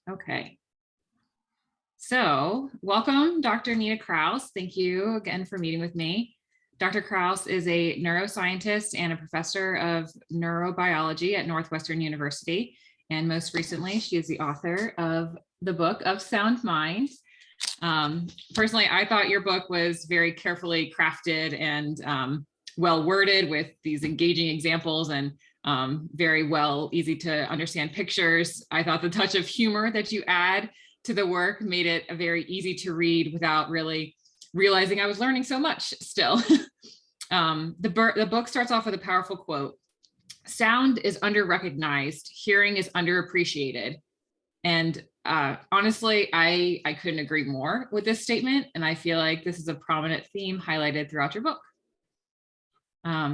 Okay. So welcome, Dr. Nina Kraus. Thank you again for meeting with me. Dr. Kraus is a neuroscientist and a professor of neurobiology at Northwestern University. And most recently, she is the author of the book of Sound Mind. Personally, I thought your book was very carefully crafted and well worded with these engaging examples and very well, easy to understand pictures. I thought the touch of humor that you add to the work made it a very easy to read without really realizing I was learning so much still. The book starts off with a powerful quote. Sound is under-recognized, hearing is underappreciated. And honestly, I couldn't agree more with this statement. And I feel like this is a prominent theme highlighted throughout your book.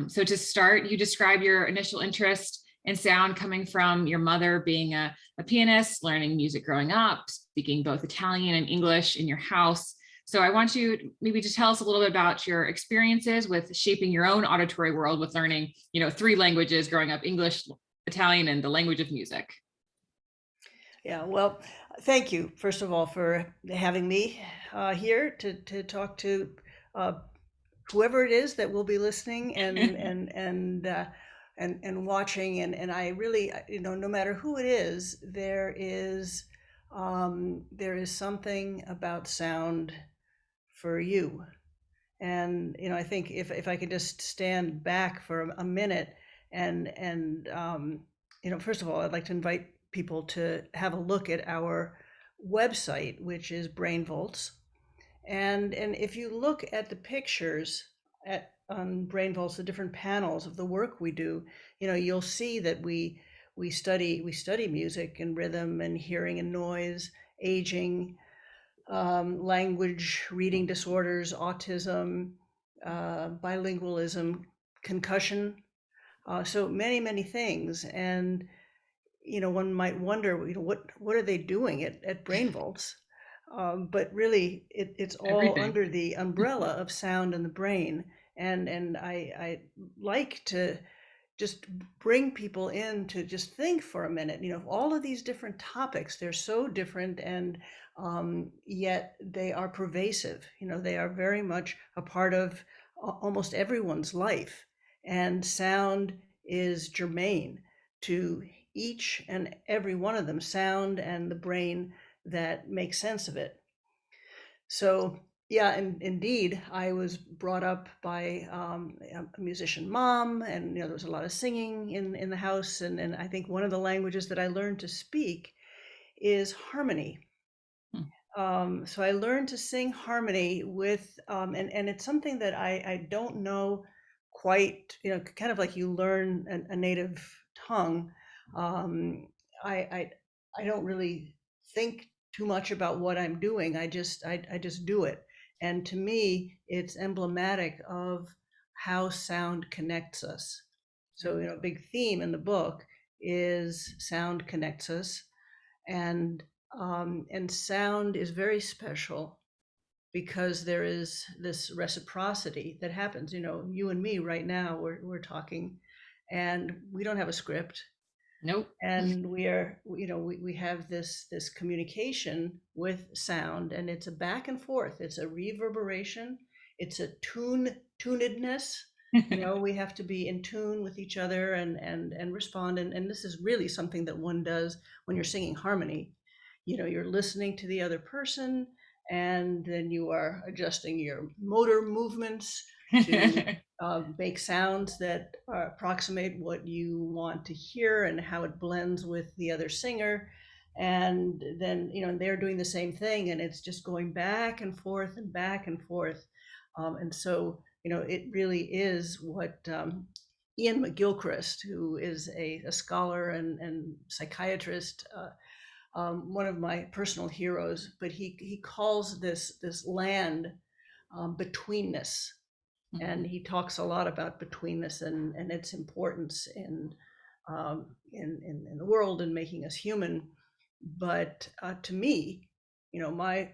So to start, you describe your initial interest in sound coming from your mother being a pianist, learning music growing up, speaking both Italian and English in your house. So I want you maybe to tell us a little bit about your experiences with shaping your own auditory world with learning, 3 languages growing up, English, Italian, and the language of music. Yeah, well, thank you, first of all, for having me here to talk to whoever it is that will be listening and watching. And I really, no matter who it is, there is something about sound for you. And I think if I could just stand back for a minute and first of all, I'd like to invite people to have a look at our website, which is BrainVolts. And if you look at the pictures on BrainVolts, the different panels of the work we do, you'll see that we study music and rhythm and hearing and noise, aging, language, reading disorders, autism, bilingualism, concussion, so many things. And one might wonder, what are they doing at BrainVolts? But really, it's all Everything. under the umbrella of sound and the brain. And I like to just bring people in to just think for a minute. All of these different topics, they're so different, and yet they are pervasive. They are very much a part of almost everyone's life. And sound is germane to each and every one of them, sound and the brain that makes sense of it. So yeah, and indeed, I was brought up by a musician mom, and there was a lot of singing in the house. And I think one of the languages that I learned to speak is harmony. So I learned to sing harmony with, and it's something that I don't know quite, kind of like you learn a native tongue. Um, I don't really think too much about what I'm doing. I just do it. And to me, it's emblematic of how sound connects us. So, a big theme in the book is sound connects us. And sound is very special because there is this reciprocity that happens. You and me right now, we're talking, and we don't have a script, Nope. and we have this communication with sound, and it's a back and forth. It's a reverberation. It's a tunedness. We have to be in tune with each other and respond. And this is really something that one does when you're singing harmony. You're listening to the other person, and then you are adjusting your motor movements to make sounds that approximate what you want to hear and how it blends with the other singer. And then they're doing the same thing, and it's just going back and forth and back and forth. And so it really is what Ian McGilchrist, who is a scholar and psychiatrist, one of my personal heroes, but he calls this land betweenness. And he talks a lot about betweenness and its importance in the world and making us human. But to me, my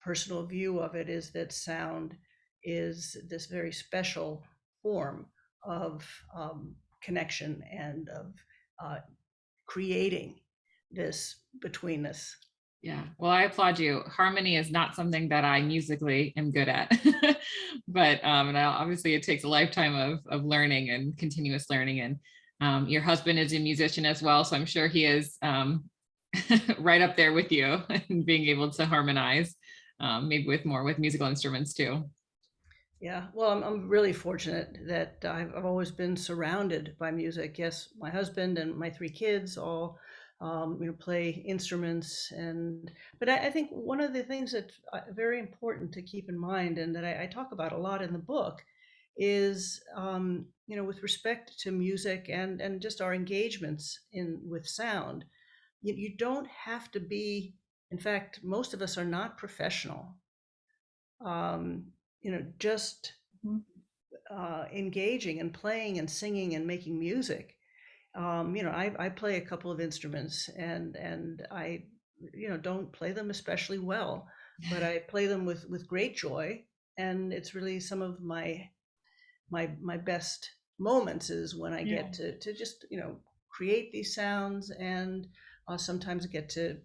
personal view of it is that sound is this very special form of connection and of creating this betweenness. Yeah. Well, I applaud you. Harmony is not something that I musically am good at, but obviously it takes a lifetime of learning and continuous learning. And your husband is a musician as well, so I'm sure he is right up there with you and being able to harmonize, maybe with musical instruments too. Yeah, well, I'm really fortunate that I've always been surrounded by music. Yes, my husband and my three kids all, play instruments, and but I think one of the things that's very important to keep in mind, and that I talk about a lot in the book, is with respect to music and just our engagements in with sound, you don't have to be. In fact, most of us are not professional. Just Mhm. engaging and playing and singing and making music. I play a couple of instruments, and I, don't play them especially well, but I play them with great joy. And it's really some of my best moments is when I Yeah. get to just, create these sounds, and sometimes get to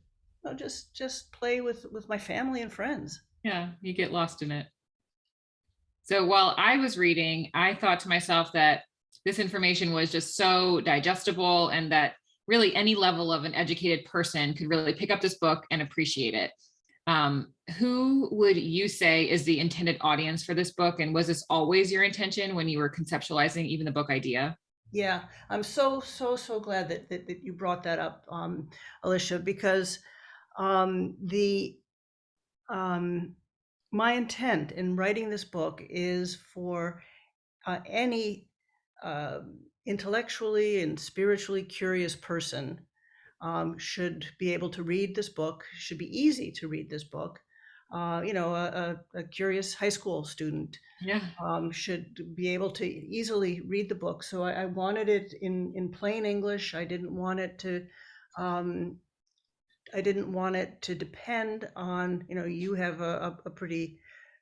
just play with my family and friends. Yeah, you get lost in it. So while I was reading, I thought to myself that this information was just so digestible and that really any level of an educated person could really pick up this book and appreciate it. Who would you say is the intended audience for this book? And was this always your intention when you were conceptualizing even the book idea? Yeah, I'm so glad that you brought that up, Alicia, because the um, my intent in writing this book is for any uh, intellectually and spiritually curious person should be able to read this book. Should be easy to read this book. A curious high school student Yeah. should be able to easily read the book. So I wanted it in plain English. Um, I didn't want it to depend on, you have a pretty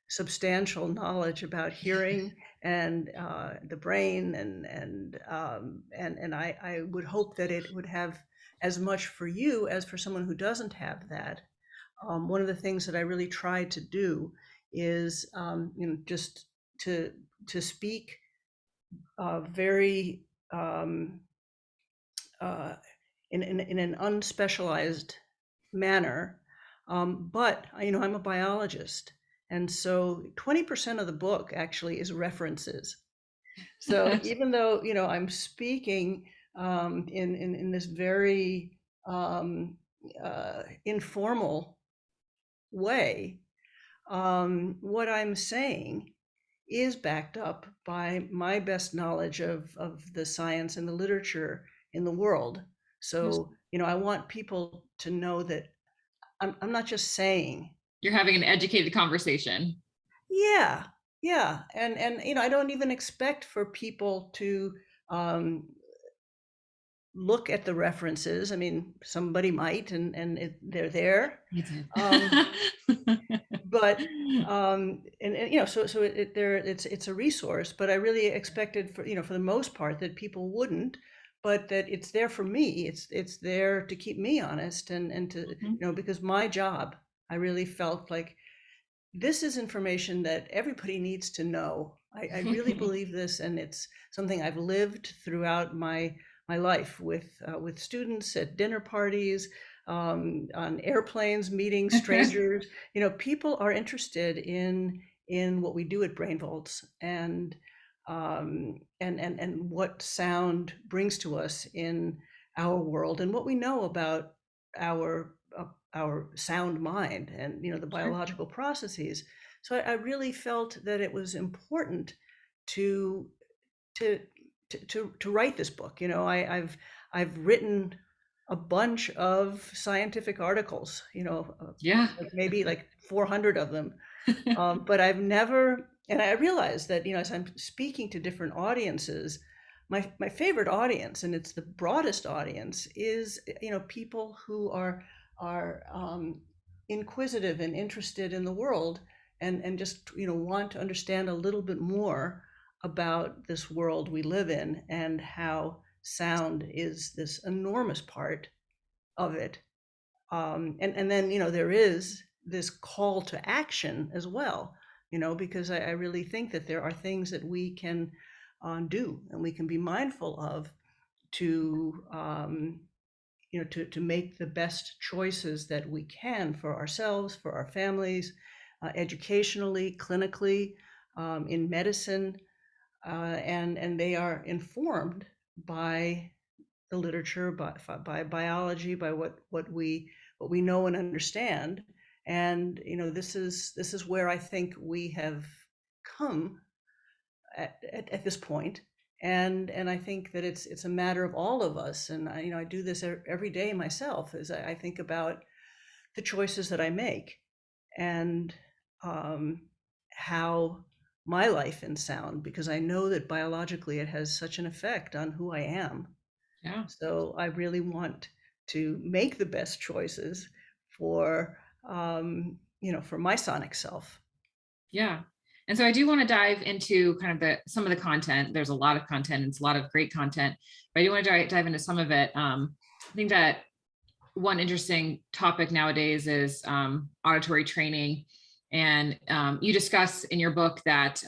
substantial knowledge about hearing and the brain, and I would hope that it would have as much for you as for someone who doesn't have that. One of the things that I really try to do is, just to speak very uh, in an unspecialized manner. But I'm a biologist, and so 20% of the book actually is references. So even though I'm speaking in this very informal way, what I'm saying is backed up by my best knowledge of the science and the literature in the world. So, I want people to know that I'm not just saying, You're having an educated conversation. yeah, yeah. And, I don't even expect for people to um, look at the references. I mean, somebody might, they're there. You did. Um, but so it's a resource, but I really expected for the most part that people wouldn't, but that it's there for me. It's there to keep me honest, and to because my job, I really felt like this is information that everybody needs to know. I really believe this, and it's something I've lived throughout my life with students at dinner parties, on airplanes, meeting strangers. People are interested in what we do at Brain Volts, and what sound brings to us in our world, and what we know about our our sound mind, and the Sure. biological processes. So I really felt that it was important to to to write this book. I've written a bunch of scientific articles, Yeah. like maybe like 400 of them, but I've never, and I realized that, as I'm speaking to different audiences, my favorite audience, and it's the broadest audience, is people who are inquisitive and interested in the world, and just want to understand a little bit more about this world we live in, and how sound is this enormous part of it. And then, there is this call to action as well, because I really think that there are things that we can do and we can be mindful of to, to make the best choices that we can for ourselves, for our families, educationally, clinically, in medicine, and they are informed by the literature, by biology, by what we know and understand. And this is where I think we have come at this point. And I think that it's a matter of all of us. And I do this every day myself, as I think about the choices that I make, and um, how my life in sound, because I know that biologically it has such an effect on who I am. Yeah. So I really want to make the best choices for for my sonic self. Yeah. And so I do want to dive into kind of some of the content. There's a lot of content. It's a lot of great content, but I do want to dive into some of it. I think that one interesting topic nowadays is auditory training. And you discuss in your book that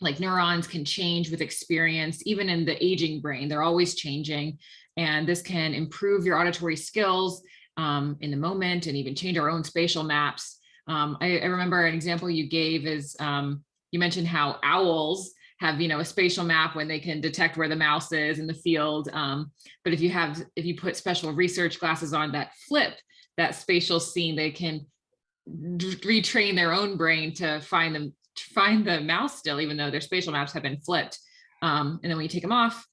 like neurons can change with experience, even in the aging brain, they're always changing. And this can improve your auditory skills in the moment and even change our own spatial maps. I remember an example you gave is you mentioned how owls have, a spatial map when they can detect where the mouse is in the field. But if you put special research glasses on that flip that spatial scene, they can retrain their own brain to find the mouse still, even though their spatial maps have been flipped. And then when you take them off,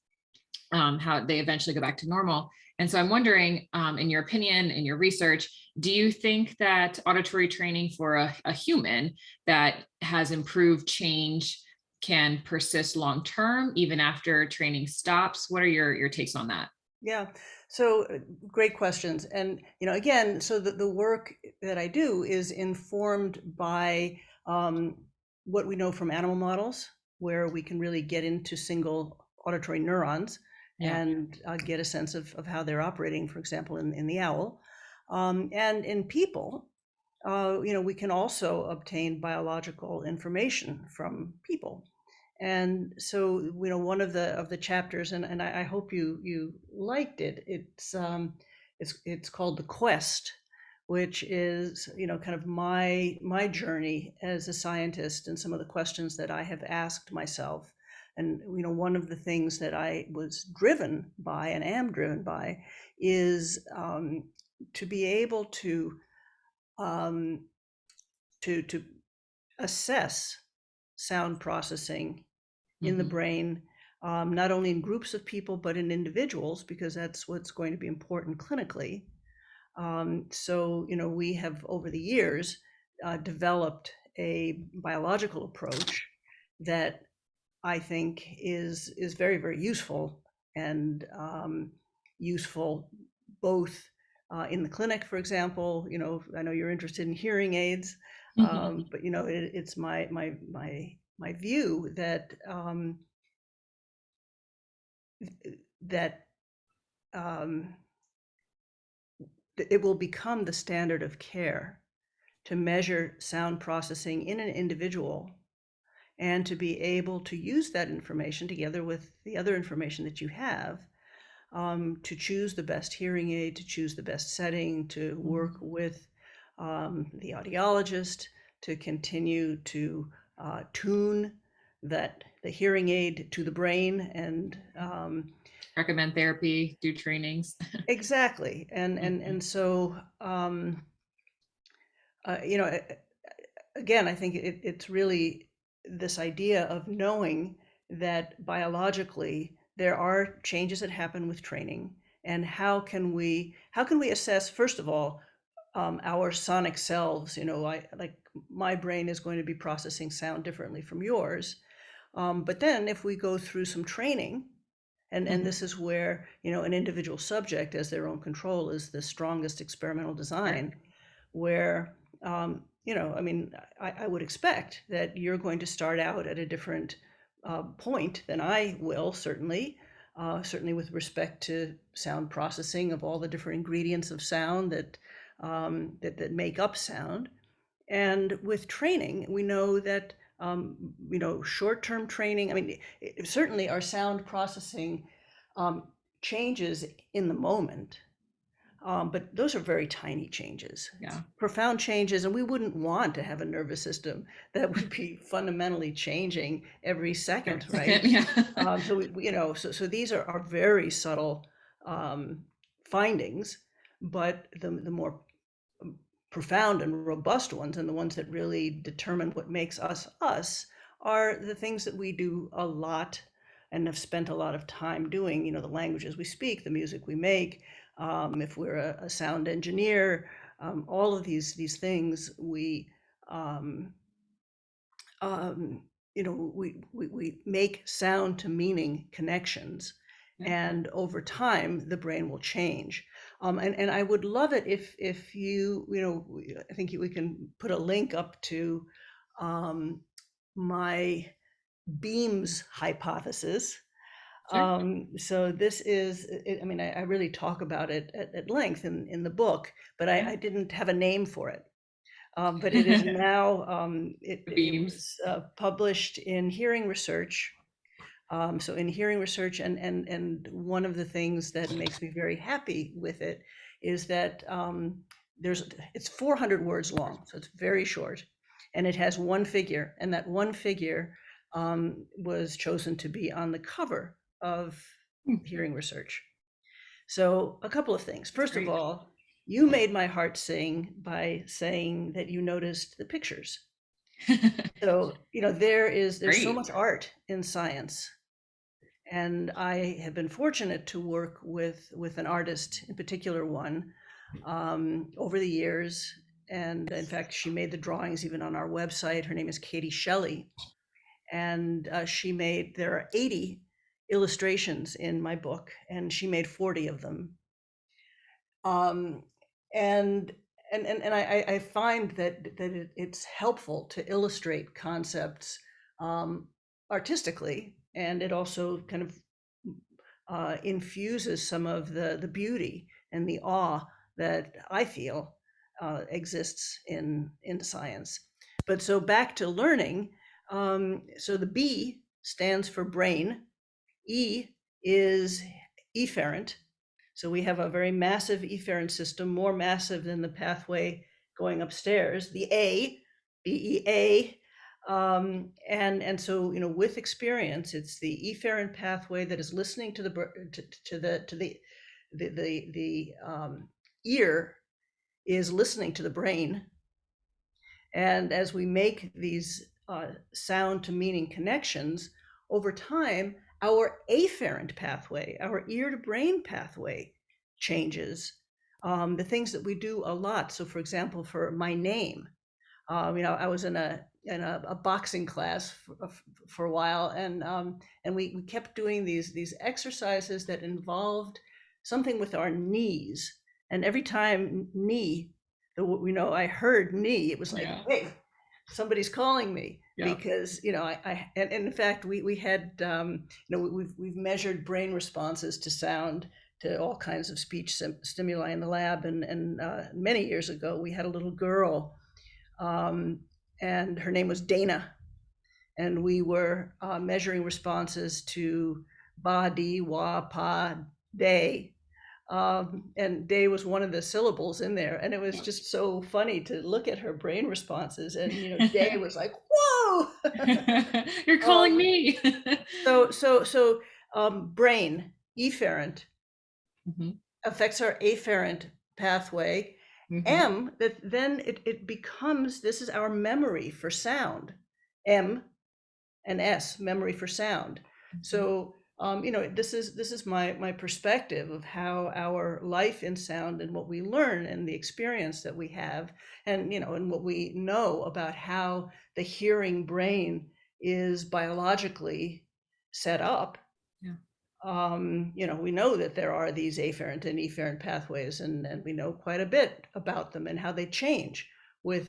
how they eventually go back to normal. And so I'm wondering, in your opinion, in your research, do you think that auditory training for a human that has improved change can persist long term, even after training stops? What are your takes on that? Yeah. So great questions. And, again, so the work that I do is informed by what we know from animal models, where we can really get into single auditory neurons Yeah. and get a sense of how they're operating, for example, in the owl. And in people, we can also obtain biological information from people. And so, one of the chapters, and I hope you liked it. It's called The Quest, which is kind of my journey as a scientist and some of the questions that I have asked myself. And one of the things that I was driven by and am driven by is to be able um, to assess sound processing in the Mhm. brain, not only in groups of people, but in individuals, because that's what's going to be important clinically. So, we have over the years developed a biological approach that I think is very, very useful, and useful both in the clinic, for example. I know you're interested in hearing aids, but it's my view that that um, it will become the standard of care to measure sound processing in an individual, and to be able to use that information together with the other information that you have, to choose the best hearing aid, to choose the best setting, to work with the audiologist, to continue to tune the hearing aid to the brain, and Recommend therapy, do trainings. exactly. And and Mhm. and so again, I think it's really this idea of knowing that biologically there are changes that happen with training, and how can we assess, first of all, our sonic selves. I like my brain is going to be processing sound differently from yours, but then if we go through some training, and Mhm. this is where an individual subject as their own control is the strongest experimental Sure. design, where I mean, I would expect that you're going to start out at a different point than I will, certainly. certainly with respect to sound processing of all the different ingredients of sound that make up sound. And with training, we know that short-term training. I mean, certainly our sound processing changes in the moment, but those are very tiny changes. Yeah. It's profound changes, and we wouldn't want to have a nervous system that would be fundamentally changing every second, right? Yeah. So these are very subtle findings, but the more profound and robust ones, and the ones that really determine what makes us us, are the things that we do a lot and have spent a lot of time doing. The languages we speak, the music we make, if we're a sound engineer, all of these things um, we make sound to meaning connections. Yeah. And over time, the brain will change. And I would love it if I think we can put a link up to my beams hypothesis. Sure. So this is, I mean, I really talk about it at length in the book, but Yeah. I didn't have a name for it. But it is now, The it beams. was published in Hearing Research. So in Hearing Research, and one of the things that makes me very happy with it is that it's 400 words long, so it's very short, and it has one figure, and that one figure was chosen to be on the cover of Hearing Research. So a couple of things. First of Great. all, you made my heart sing by saying that you noticed the pictures. So, there's so Great. much art in science. And I have been fortunate to work with an artist, in particular one, over the years. And in fact, she made the drawings even on our website. Her name is Katie Shelley. And there are 80 illustrations in my book, and she made 40 of them. And I find that it's helpful to illustrate concepts artistically, and it also kind of infuses some of the beauty and the awe that I feel exists in science. But so back to learning. So the B stands for brain. E is efferent. So we have a very massive efferent system, more massive than the pathway going upstairs. The A, BEA, and so with experience, it's the efferent pathway that is listening to the ear is listening to the brain, and as we make these sound to meaning connections over time, our afferent pathway, our ear to brain pathway changes. The things that we do a lot. So for example, for my name, I was in a boxing class for a while, and we kept doing these exercises that involved something with our knees. And every time I heard knee, it was like, Yeah. hey, somebody's calling me. Yeah. Because and in fact we had we've measured brain responses to sound, to all kinds of speech stimuli in the lab, and many years ago we had a little girl, and her name was Dana, and we were measuring responses to ba, di, wa, pa, day. And day was one of the syllables in there, and it was just so funny to look at her brain responses, and day was like, whoa. You're calling me. So brain efferent Mhm. affects our afferent pathway. Mhm. M, that then it becomes, this is our memory for sound. M and S, memory for sound. So this is my perspective of how our life in sound and what we learn and the experience that we have, and and what we know about how the hearing brain is biologically set up. Yeah. We know that there are these afferent and efferent pathways, and we know quite a bit about them and how they change with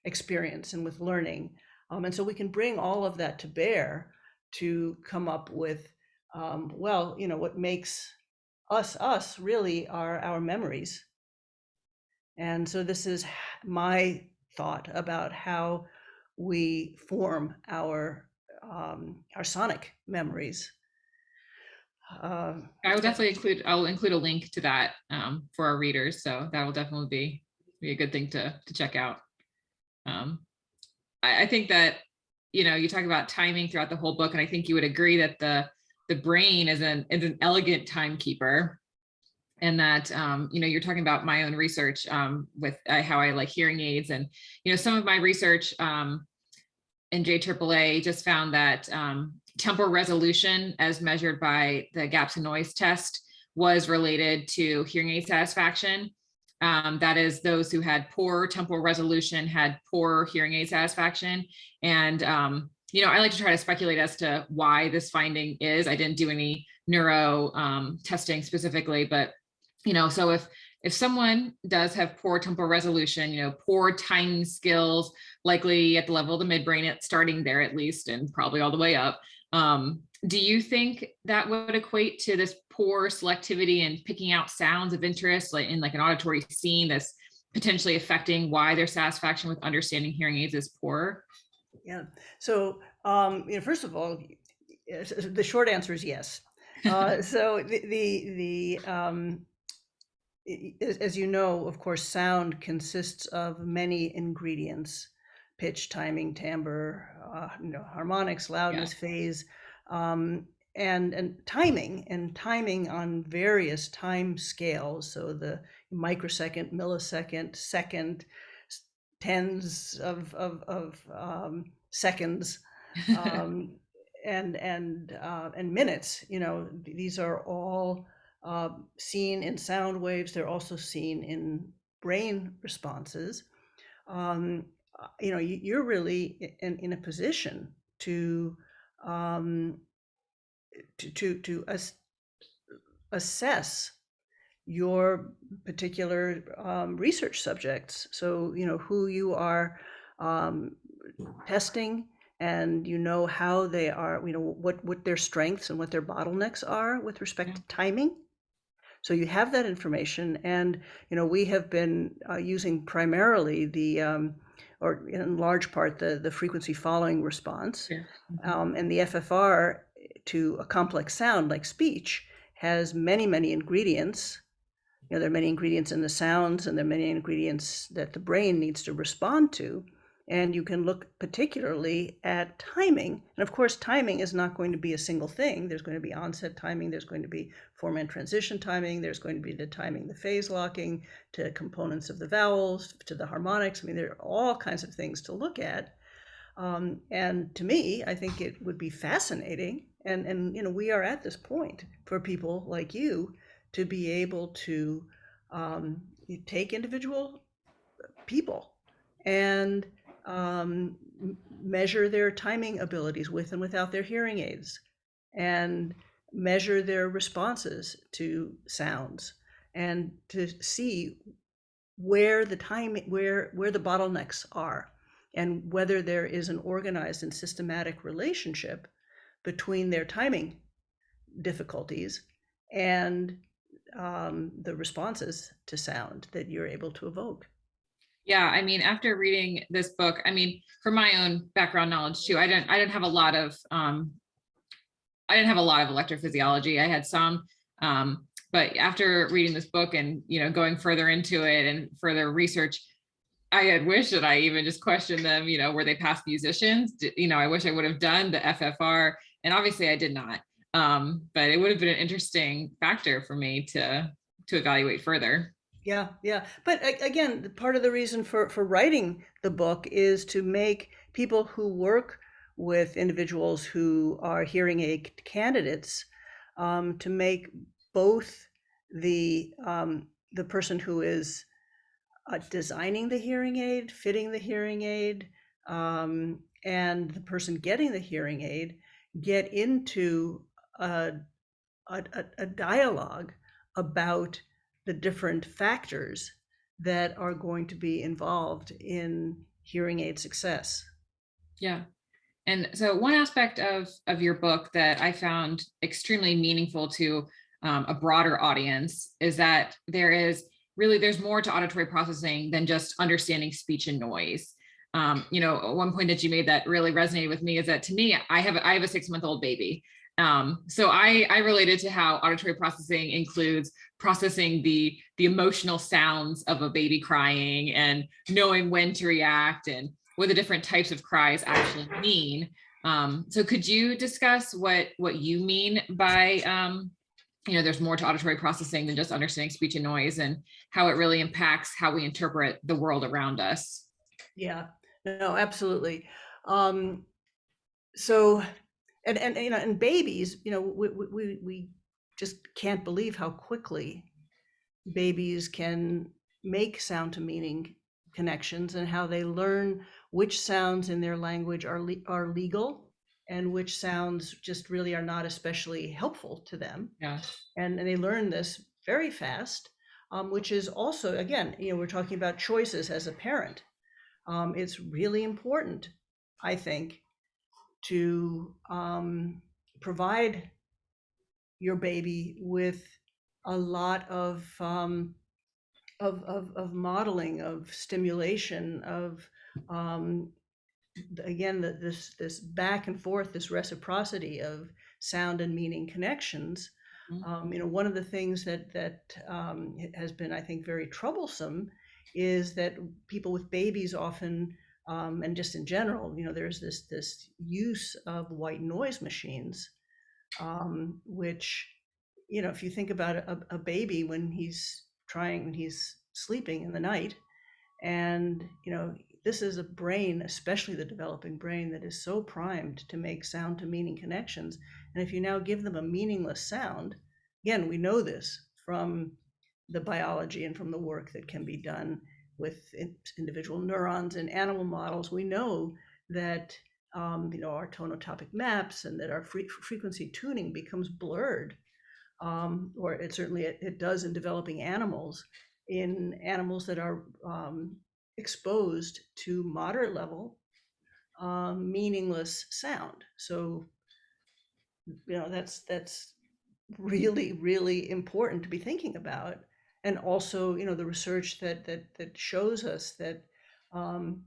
experience and with learning. And so we can bring all of that to bear to come up with Well, what makes us really are our memories. And so this is my thought about how we form our sonic memories. Uh, I will definitely I'll include a link to that for our readers. So that will definitely be a good thing to check out. Um, I think that, you talk about timing throughout the whole book, and I think you would agree that the brain is an elegant timekeeper, and that you're talking about my own research with how I like hearing aids, and some of my research in JAAA just found that temporal resolution, as measured by the gaps in noise test, was related to hearing aid satisfaction. That is, those who had poor temporal resolution had poor hearing aid satisfaction. And, I like to try to speculate as to why this finding is. I didn't do any neuro testing specifically, but, so if someone does have poor temporal resolution, poor timing skills, likely at the level of the midbrain, it's starting there at least, and probably all the way up. Do you think that would equate to this poor selectivity and picking out sounds of interest, like in like an auditory scene, that's potentially affecting why their satisfaction with understanding hearing aids is poor? Yeah. So, first of all, the short answer is yes. So as you know, of course, sound consists of many ingredients: pitch, timing, timbre, harmonics, Yeah. loudness, phase, um, and timing on various time scales. So the microsecond, millisecond, second, tens of seconds, um, and minutes. These are all seen in sound waves. They're also seen in brain responses. Um, you're really in a position to um, assess your particular research subjects. So who you are um, testing, and how they are, what their strengths and what their bottlenecks are with respect Yeah. to timing. So you have that information, and we have been using primarily or in large part, the frequency following response, Yeah. Mhm. and the FFR to a complex sound like speech has many, many ingredients. There are many ingredients in the sounds, and there are many ingredients that the brain needs to respond to. And you can look particularly at timing. And of course, timing is not going to be a single thing. There's going to be onset timing, there's going to be form and transition timing, there's going to be the timing, the phase locking, to components of the vowels, to the harmonics. I mean, there are all kinds of things to look at. And to me, I think it would be fascinating. And we are at this point for people like you to be able to take individual people and measure their timing abilities with and without their hearing aids, and measure their responses to sounds, and to see where the bottlenecks are, and whether there is an organized and systematic relationship between their timing difficulties and the responses to sound that you're able to evoke. Yeah, I mean, after reading this book, I mean, for my own background knowledge too, I didn't have a lot of electrophysiology. I had some, but after reading this book and going further into it and further research, I had wished that I even just questioned them. Were they past musicians? I wish I would have done the FFR, and obviously I did not. But it would have been an interesting factor for me to evaluate further. Yeah, yeah. But again, part of the reason for writing the book is to make people who work with individuals who are hearing aid candidates, to make both the person who is designing the hearing aid, fitting the hearing aid, and the person getting the hearing aid get into a, a dialogue about the different factors that are going to be involved in hearing aid success. Yeah. And so one aspect of your book that I found extremely meaningful to a broader audience is that there's more to auditory processing than just understanding speech and noise. One point that you made that really resonated with me is that, to me, I have a 6-month-old baby. So I related to how auditory processing includes processing the emotional sounds of a baby crying and knowing when to react and what the different types of cries actually mean. So could you discuss what you mean by there's more to auditory processing than just understanding speech and noise, and how it really impacts how we interpret the world around us? Yeah, no, absolutely. Um, so, and babies, we just can't believe how quickly babies can make sound to meaning connections, and how they learn which sounds in their language are legal and which sounds just really are not especially helpful to them. Yeah. And they learn this very fast, which is also, again, we're talking about choices as a parent. It's really important, I think, to provide your baby with a lot of modeling, of stimulation, of um, again, this back and forth, this reciprocity of sound and meaning connections. Mhm. One of the things that has been, I think, very troublesome is that people with babies often, and just in general, there's this use of white noise machines, which, if you think about a baby when he's sleeping in the night, and this is a brain, especially the developing brain, that is so primed to make sound to meaning connections. And if you now give them a meaningless sound, again, we know this from the biology and from the work that can be done with individual neurons in animal models. We know that our tonotopic maps and that our frequency tuning becomes blurred, or it does in developing animals, in animals that are exposed to moderate level meaningless sound. So that's really, really important to be thinking about. And also, the research that shows us that um,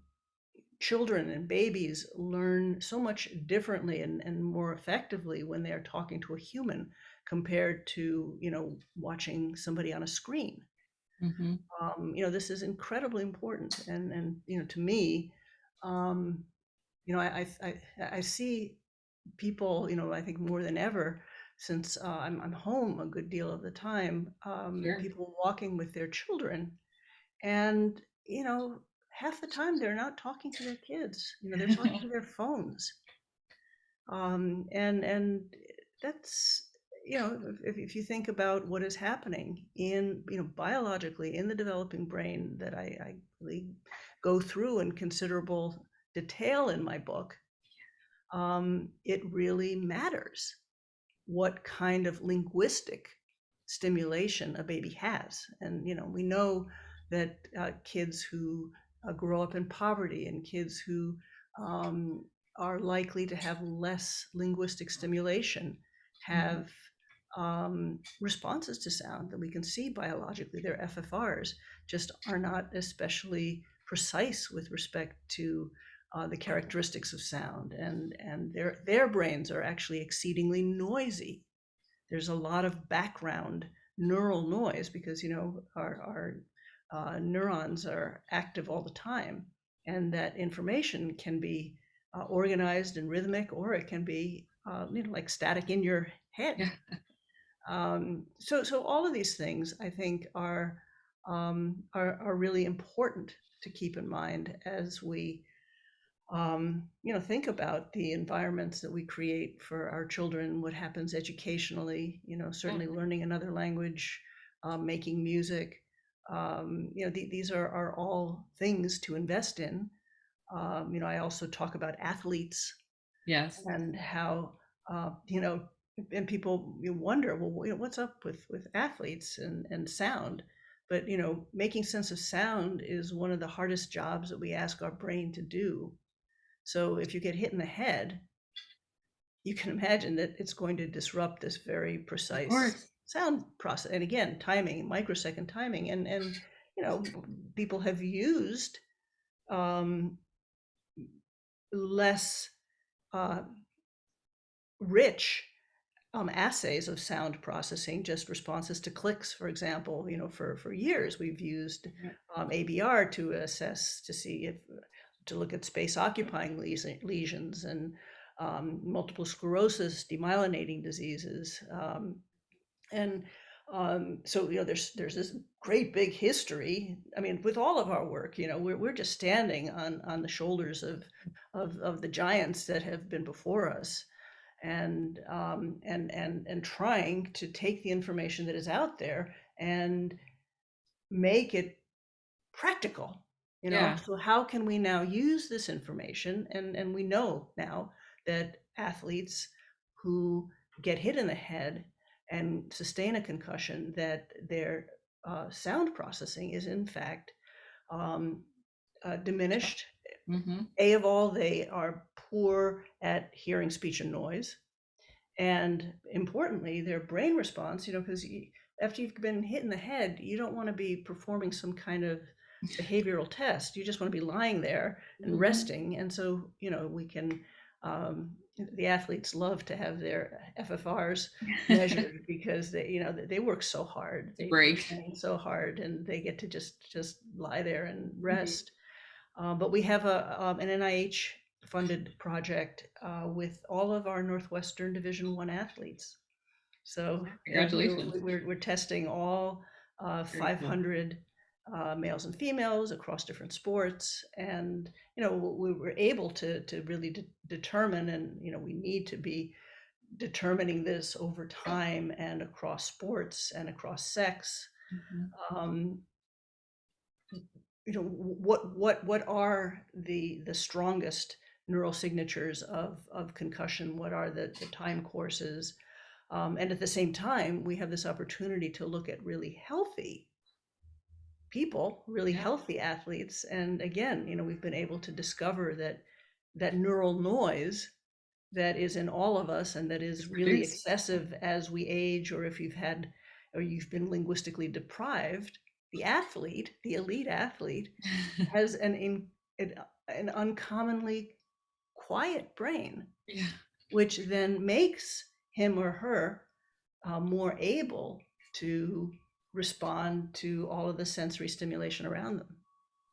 children and babies learn so much differently and more effectively when they are talking to a human compared to watching somebody on a screen. Mhm. This is incredibly important, and to me, um, I see people, I think more than ever, since I'm home a good deal of the time, Sure. people walking with their children, and half the time they're not talking to their kids. They're talking to their phones, and that's, if you think about what is happening in, biologically in the developing brain, that I really go through in considerable detail in my book, it really matters what kind of linguistic stimulation a baby has. And we know that kids who grow up in poverty and kids who um, are likely to have less linguistic stimulation Mhm. have responses to sound that we can see biologically. Their FFRs just are not especially precise with respect to the characteristics of sound, and their brains are actually exceedingly noisy. There's a lot of background neural noise because our neurons are active all the time, and that information can be organized and rhythmic, or it can be like static in your head. Yeah. So all of these things, I think, are really important to keep in mind as we think about the environments that we create for our children, what happens educationally, Yeah. certainly learning another language, making music. These are all things to invest in. I also talk about athletes Yes. and how, and people wonder, well, what's up with athletes and sound? But, making sense of sound is one of the hardest jobs that we ask our brain to do. So if you get hit in the head, you can imagine that it's going to disrupt this very Of precise course. sound process. And again, timing, microsecond timing, and people have used um, less uh, rich assays of sound processing, just responses to clicks, for example. For years we've used Yeah. ABR to assess, to see if, to look at space occupying lesions, and multiple sclerosis, demyelinating diseases. And so there's this great big history. I mean, with all of our work, we're just standing on the shoulders of the giants that have been before us, and trying to take the information that is out there and make it practical. Yeah. So how can we now use this information? And we know now that athletes who get hit in the head and sustain a concussion, that their sound processing is in fact um, diminished. Mm-hmm. A of all, they are poor at hearing speech and noise. And importantly, their brain response, because after you've been hit in the head, you don't want to be performing some kind of behavioral test. You just want to be lying there and Mm-hmm. resting. And so, we can, the athletes love to have their FFRs measured, because they work so hard. They Break. train so hard, and they get to just lie there and Mhm. rest. But we have an NIH funded project with all of our Northwestern Division I athletes. So Congratulations. we're testing all Very cool. 500 males and females across different sports, and we were able to really determine, and we need to be determining this over time and across sports and across sex. Mhm. Um, what are the strongest neural signatures of concussion? What are the time courses? And at the same time, we have this opportunity to look at really healthy people, really Yeah. healthy athletes. And again, we've been able to discover that neural noise that is in all of us, and that It's is really produced. excessive as we age, or if you've been linguistically deprived. The elite athlete, has an uncommonly quiet brain, Yeah. which then makes him or her more able to respond to all of the sensory stimulation around them.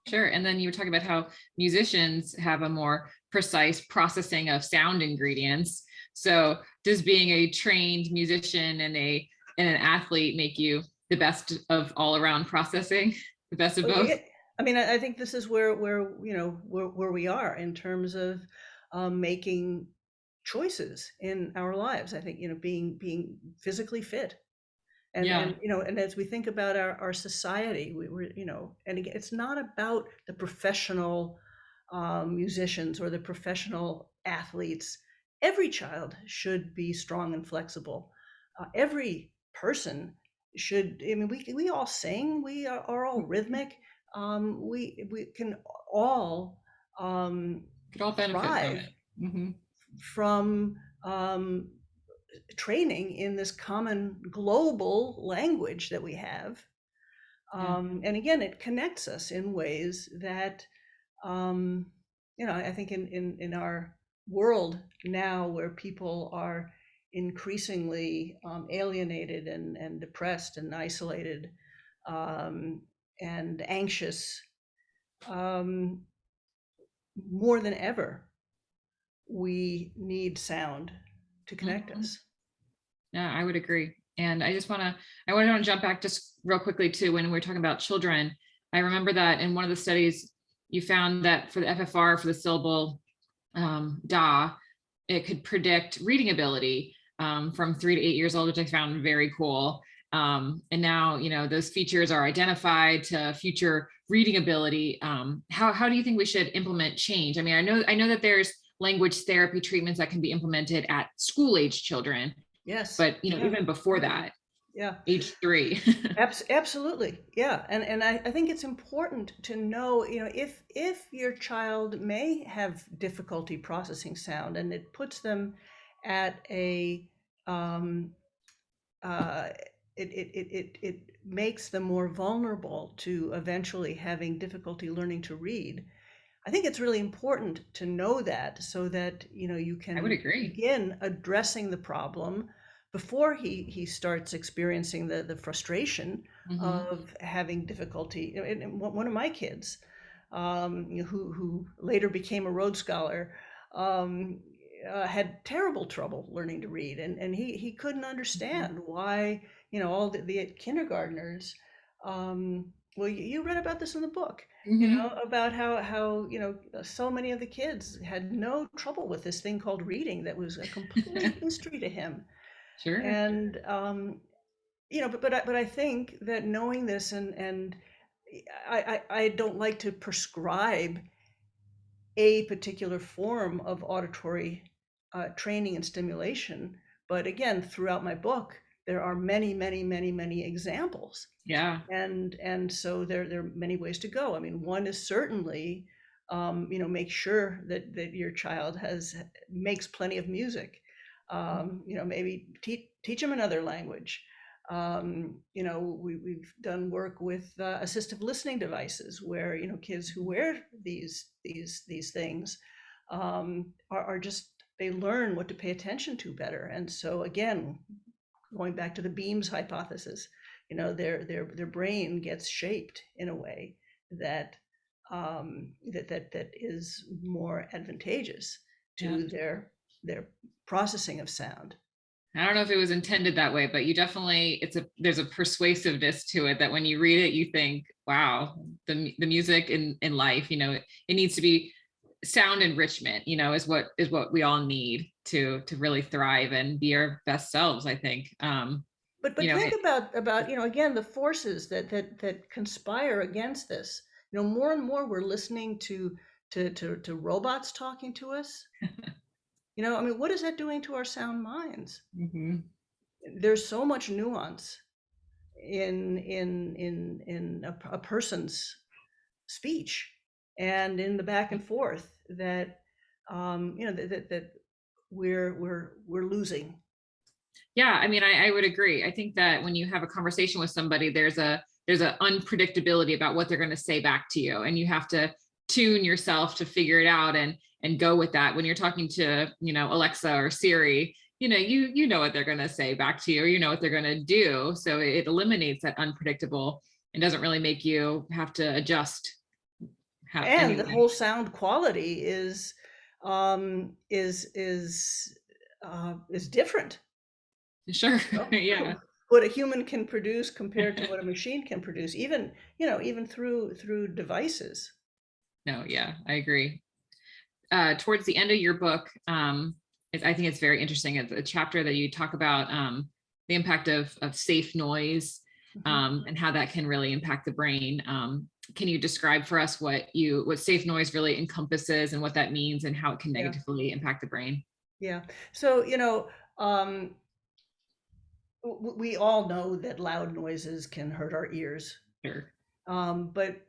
Sure. And then you were talking about how musicians have a more precise processing of sound ingredients. So does being a trained musician and an athlete make you the best of all around processing, the best of Oh, yeah. both? I mean, I think this is where we are in terms of making choices in our lives. I think being physically fit, and Yeah. and as we think about our society, we're and again, it's not about the professional musicians or the professional athletes. Every child should be strong and flexible. Every person should. I mean, we all sing. We are all rhythmic. We can all Could all benefit from thrive it. Hmm. from training in this common global language that we have. Yeah. And again, it connects us in ways that, um, I think in our world now, where people are increasingly alienated and depressed and isolated, um, and anxious, um, more than ever, we need sound to connect Mhm. us. Yeah, I would agree. And I want to jump back just real quickly to when we were talking about children. I remember that in one of the studies, you found that for the FFR, for the syllable DA, it could predict reading ability from 3 to 8 years old, which I found very cool. And now, those features are identified to future reading ability. How do you think we should implement change? I mean, I know that there's language therapy treatments that can be implemented at school age children, Yes. but Yeah. even before that. Yeah. age 3. Absolutely. Yeah. And I think it's important to know, if your child may have difficulty processing sound and it puts them at a, um, uh, it makes them more vulnerable to eventually having difficulty learning to read. I think it's really important to know that, so that you I would can agree. begin addressing the problem before he starts experiencing the frustration Hmm. of having difficulty. And one of my kids, who later became a Rhodes Scholar, um, had terrible trouble learning to read, and he couldn't understand why all the kindergartners. Well, you read about this in the book, Hmm. about how so many of the kids had no trouble with this thing called reading that was a complete mystery to him. Sure. And but I think that knowing this, and I don't like to prescribe a particular form of auditory training and stimulation. But again, throughout my book, there are many, many, many, many examples, Yeah. and so there are many ways to go. I mean, one is certainly, make sure that your child makes plenty of music. Maybe teach them another language. We've done work with assistive listening devices, where kids who wear these things are just, they learn what to pay attention to better. And so again, going back to the beams hypothesis, their brain gets shaped in a way that that is more advantageous Yeah. to their processing of sound. I don't know if it was intended that way, but you definitely, there's a persuasiveness to it that when you read it, you think, wow, the music in life, it needs to be sound enrichment, is what we all need to really thrive and be our best selves, I think. But You know, think about again, the forces that conspire against this. More and more we're listening to robots talking to us. I mean, what is that doing to our sound minds? mhm. There's so much nuance in a person's speech, and in the back and forth, that that we're losing. Yeah, I mean, I would agree. I think that when you have a conversation with somebody, there's a unpredictability about what they're going to say back to you, and you have to tune yourself to figure it out and go with that. When you're talking to, Alexa or Siri, you know what they're going to say back to you, or you know what they're going to do. So it eliminates that unpredictable and doesn't really make you have to adjust how And the anyway. whole sound quality is different. Sure. Oh, Yeah. what a human can produce compared to what a machine can produce, even through devices. No, yeah, I agree. Towards the end of your book, I think it's very interesting. It's a chapter that you talk about the impact of safe noise, Mhm. and how that can really impact the brain. Can you describe for us what safe noise really encompasses and what that means and how it can Yeah, negatively impact the brain? yeah. So um, we all know that loud noises can hurt our ears, Sure. but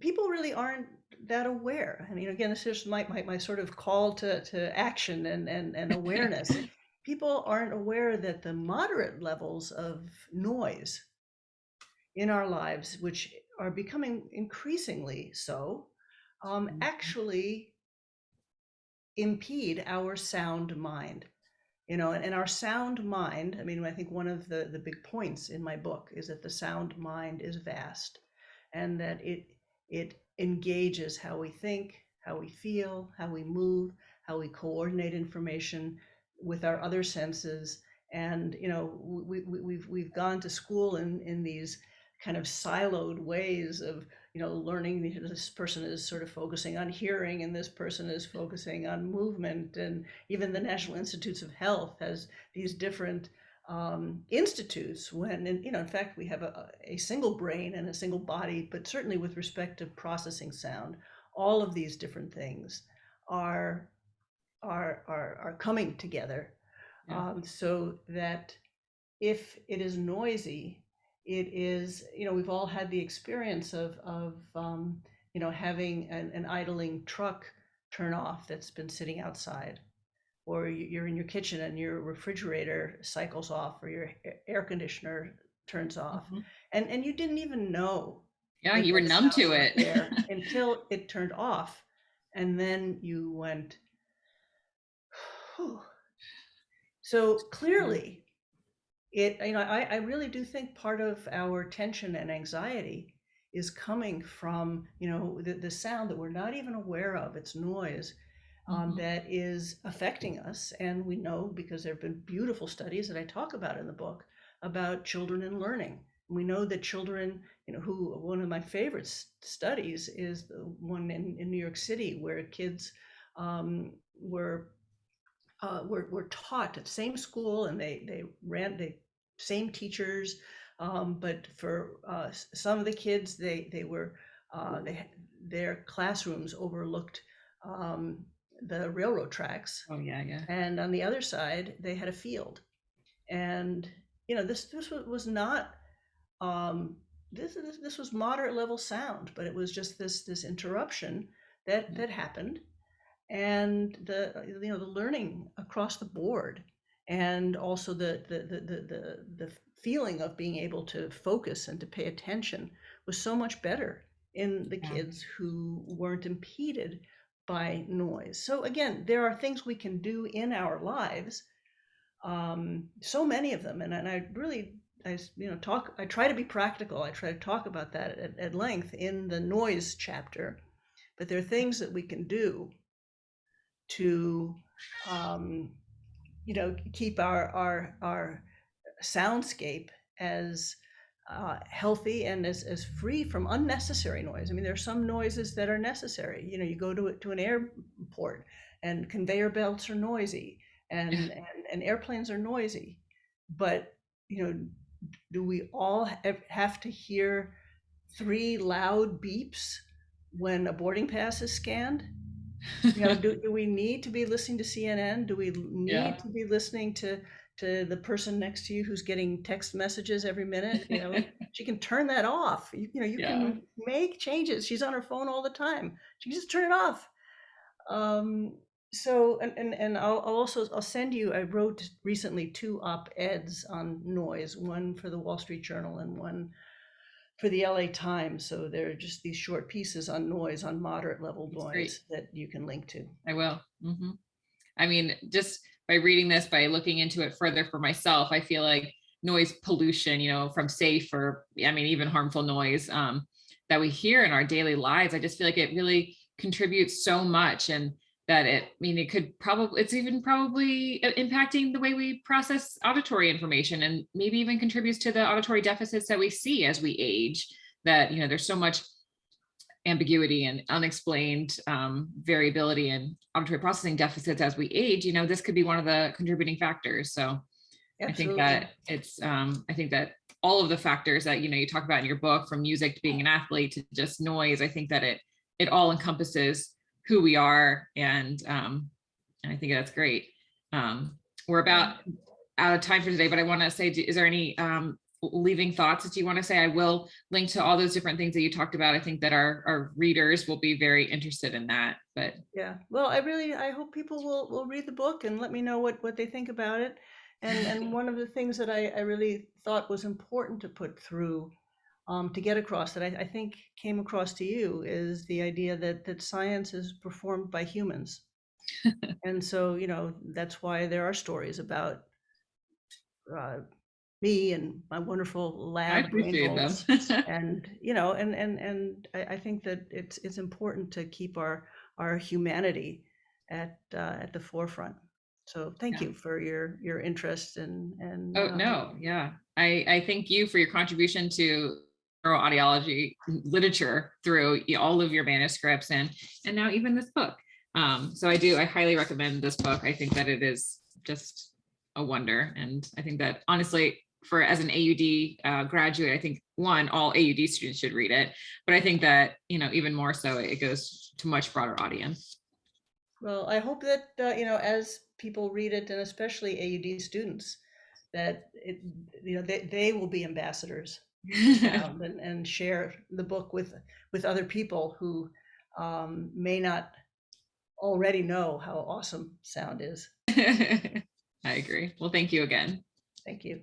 people really aren't that aware. I mean, again, this is my sort of call to action and awareness. People aren't aware that the moderate levels of noise in our lives, which are becoming increasingly so, actually impede our sound mind. And our sound mind, I mean, I think one of the big points in my book is that the sound mind is vast, and that it engages how we think, how we feel, how we move, how we coordinate information with our other senses. And we've gone to school in these kind of siloed ways of learning. This person is sort of focusing on hearing, and this person is focusing on movement. And even the National Institutes of Health has these different institutes, when in fact we have a single brain and a single body. But certainly with respect to processing sound, all of these different things are are coming together, Yeah. so that if it is noisy, it is, we've all had the experience of having an idling truck turn off that's been sitting outside, or you're in your kitchen and your refrigerator cycles off, or your air conditioner turns off, Mhm. and you didn't even know Yeah, that you were that numb sound to was it. there until it turned off, and then you went, whew. So Yeah. clearly, I really do think part of our tension and anxiety is coming from, the sound that we're not even aware of. It's noise, Mhm. that is affecting us. And we know, because there have been beautiful studies that I talk about in the book, about children and learning. We know that children, who, one of my favorite studies is the one in New York City, where kids were were taught at the same school, and they ran the same teachers, but for some of the kids, their classrooms overlooked the railroad tracks, Oh yeah, yeah. and on the other side they had a field. And this was not, um, this was moderate level sound, but it was just this interruption Yeah. that happened, and the learning across the board, and also the feeling of being able to focus and to pay attention was so much better in the Yeah. kids who weren't impeded by noise. So again, there are things we can do in our lives, so many of them, and I really, I try to be practical. I try to talk about that at length in the noise chapter, but there are things that we can do to, um, keep our soundscape as healthy and as free from unnecessary noise. I mean, there are some noises that are necessary. You go to an airport, and conveyor belts are noisy, Yeah. and airplanes are noisy, but do we all have to hear three loud beeps when a boarding pass is scanned? Do we need to be listening to CNN? Do we need Yeah. to be listening to the person next to you who's getting text messages every minute? She can turn that off. You Yeah. can make changes. She's on her phone all the time. She can just turn it off. Um, so, and I'll also, I'll send you. I wrote recently two op-eds on noise, one for the Wall Street Journal and one for the LA Times. So they're just these short pieces on noise, on moderate level It's great. noise, that you can link to. I will. I mean, just by reading this, by looking into it further for myself, I feel like noise pollution, from safe, or I mean, even harmful noise, that we hear in our daily lives, I just feel like it really contributes so much. And that I mean, it's even probably impacting the way we process auditory information, and maybe even contributes to the auditory deficits that we see as we age. That, there's so much ambiguity and unexplained variability and auditory processing deficits as we age. This could be one of the contributing factors. So I think Absolutely. that I think that all of the factors that you talk about in your book, from music to being an athlete to just noise, I think that it all encompasses who we are. And I think that's great. We're Yeah. about out of time for today, but I want to say, is there any leaving thoughts that you want to say? I will link to all those different things that you talked about. I think that our readers will be very interested in that. But Yeah. Well, I hope people will read the book and let me know what they think about it. And one of the things that I really thought was important to put through, to get across, that I think came across to you, is the idea that science is performed by humans. And so, that's why there are stories about uh, me and my wonderful I lab brain appreciate them. volts. And I think that it's important to keep our humanity at the forefront. So thank Yeah. you for your interest, and Oh no, yeah. I thank you for your contribution to neuroaudiology literature through all of your manuscripts, and now even this book. So I highly recommend this book. I think that it is just a wonder. And I think that, honestly, for as an AUD graduate, I think all AUD students should read it. But I think that, even more so, it goes to much broader audience. well, I hope that as people read it, and especially AUD students, that they will be ambassadors for sound, and share the book with other people who may not already know how awesome sound is. I agree. Well, thank you again. Thank you.